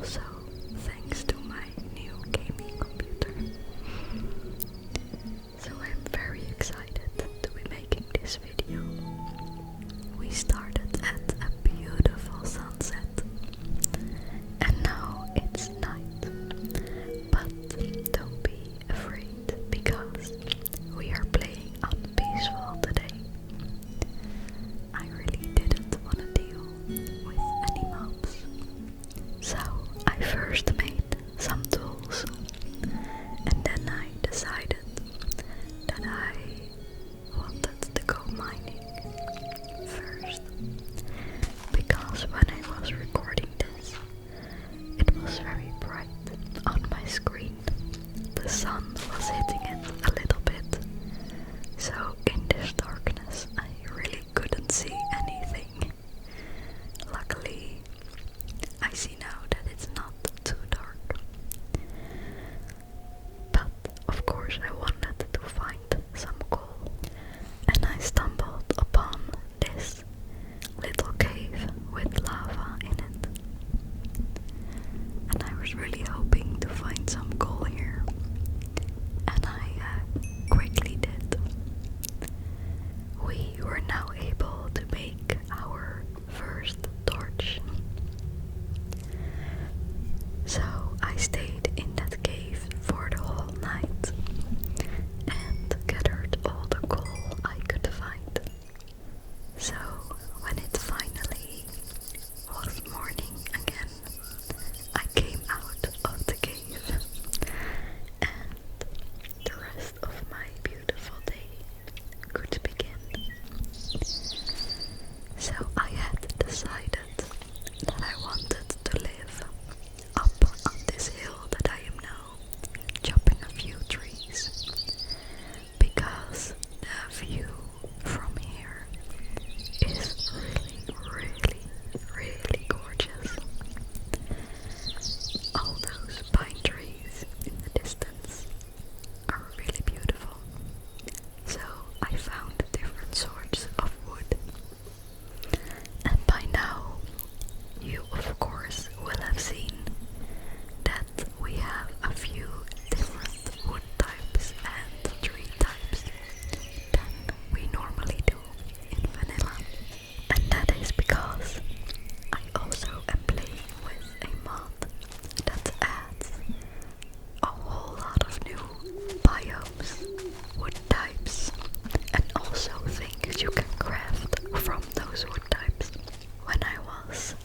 also thanks to my new gaming computer. So I'm very excited to be making this video. We started at a beautiful sunset and now it's night. But don't be afraid because we are playing on peaceful today. I really didn't want to deal with any mobs. So I first made some tools and then I decided that I wanted to go mining first, because when I was recording this it was very bright on my screen. The sun was hitting it a little bit, so in this darkness I really couldn't see anything. Luckily I see now that it's not too dark. But of course I wanted to find some coal, and I stumbled upon this little cave with lava in it. And I was really hoping to find some coal here, and I quickly did. We were now able to make our first torch. So I stayed in that cave for the whole night and gathered all the coal I could find. So when it finally was morning again, I came out of the cave and the rest of my beautiful day could begin. So I had decided that I wanted to live up on this hill that I am now chopping a few trees, because the view from here is really gorgeous. All those pine trees in the distance are really beautiful. So I found different sorts of wood, and by now you of course will have seen that we have a few different wood types and tree types than we normally do in vanilla. And that is because I also am playing with a mod that adds a whole lot of new biomes, wood types, and also things you can craft from those wood types. When I was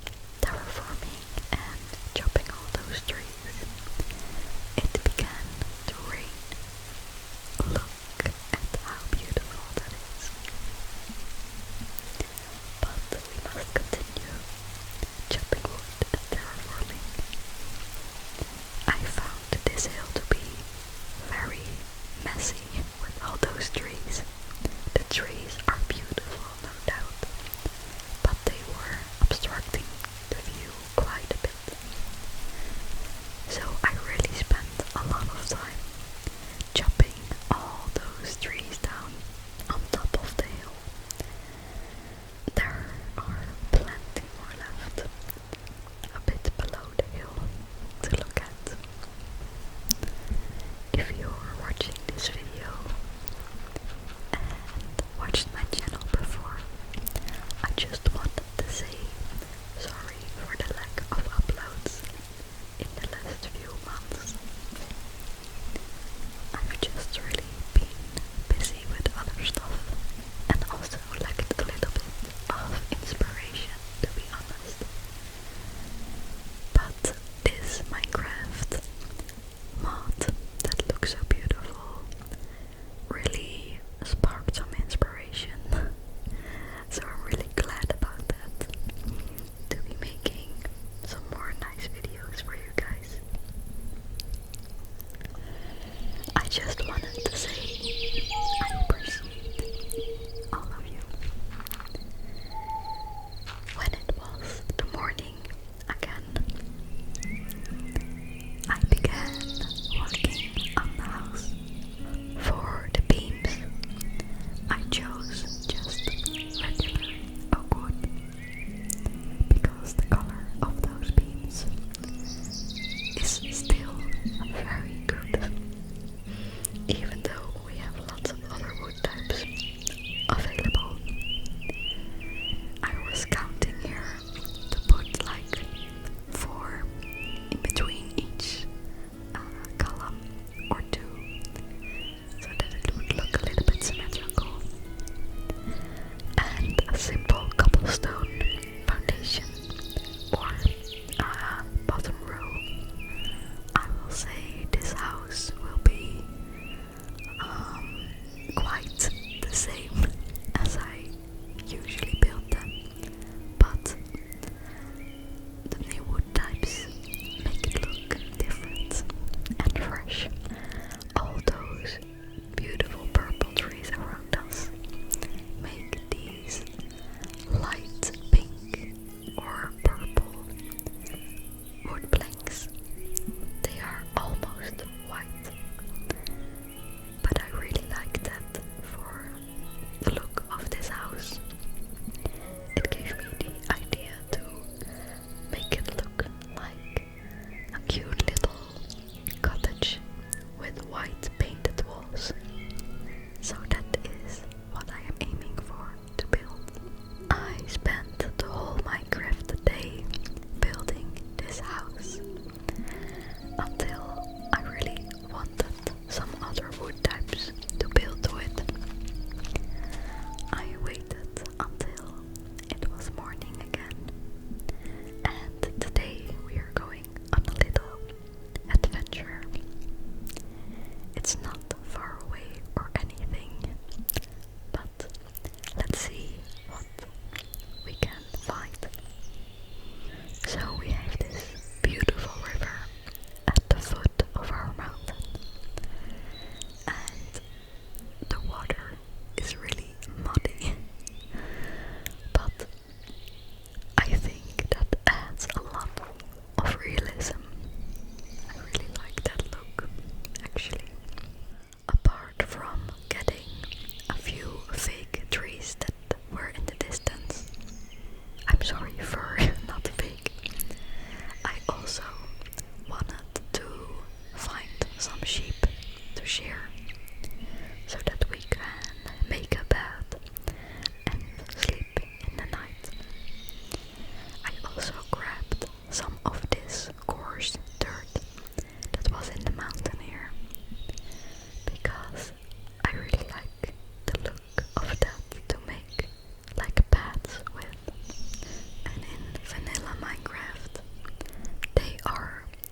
terraforming and chopping all those trees, it began to rain. Look at how beautiful that is. But we must continue chopping wood and terraforming. I found this hill to be very messy with all those trees. The trees are beautiful, no doubt, but they were obstructing the view quite a bit. So I really spent a lot of time chopping all those trees down on top of the hill. There are plenty more left, a bit below the hill to look at.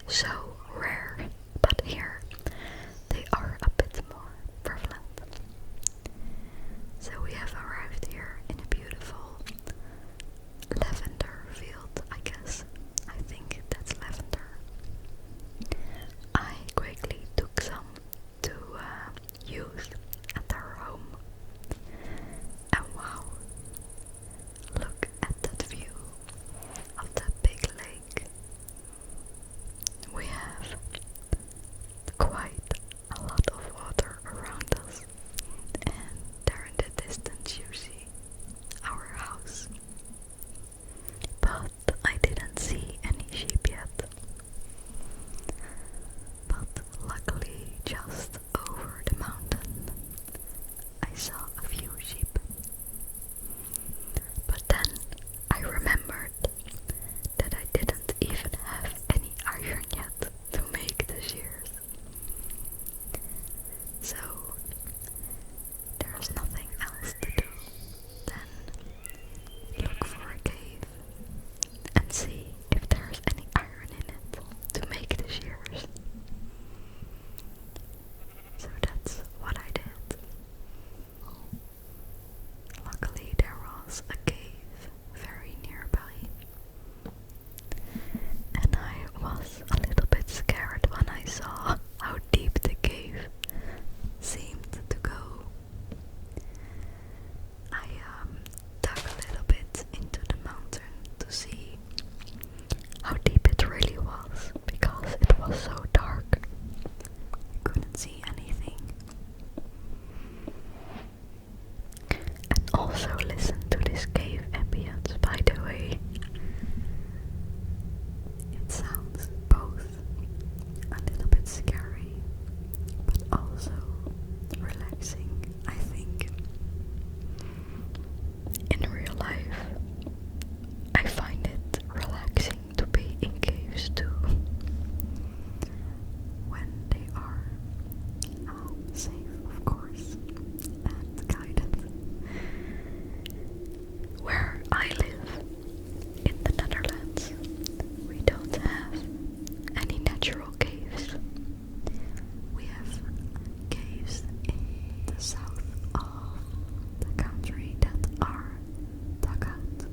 so rare, but here they are a bit more prevalent. So we have arrived here in a beautiful lavender field, I guess. I think that's lavender. I quickly took some to use at our home. And wow, look at that view of that big lake. We have quite a lot of water around us, and there in the distance you see our house. But I didn't see any sheep yet. But luckily, just over the mountain, I saw a few sheep. But then I remembered that I didn't even have any iron yet to make the shears. So there's nothing else to do than look for a cave and see if there's any iron in it to make the shears. So that's what I did. Luckily there was a cave very nearby, and I was a little bit scared when I saw how deep the cave seemed to go. I dug a little bit into the mountain to see how deep it really was, because it was so dark. I couldn't see anything. And also listen to this cave ambience, by the way. It sounds both a little bit scary, but also relaxing, I think. In real life, I find it relaxing to be in caves too, when they are safe, of course, and guided. Where I live, in the Netherlands, we don't have any natural caves. We have caves in the south of the country that are dug out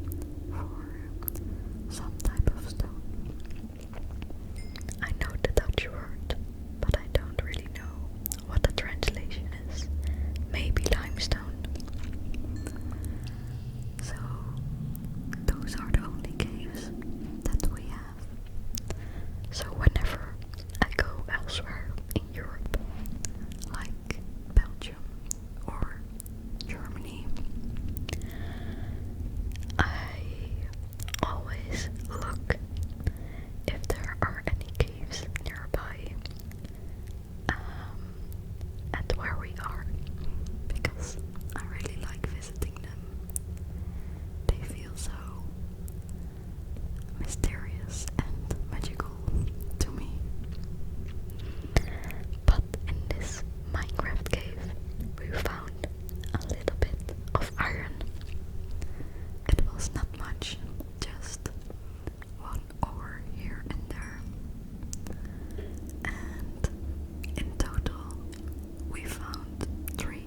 for some type of stone. I know the Dutch word, but I don't really know what the translation is. Maybe limestone. So those are the only caves that we have. So whenever I go elsewhere in Europe, like Belgium or Germany, I always look if there are any caves nearby at where we are, because I really like visiting them. They feel so mysterious and magical to me. But in this Minecraft cave, we found a little bit of iron. It was not much, just one ore here and there. And in total, we found 3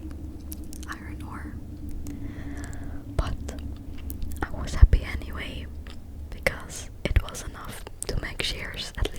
iron ore. But I was happy anyway, because it was enough to make shears at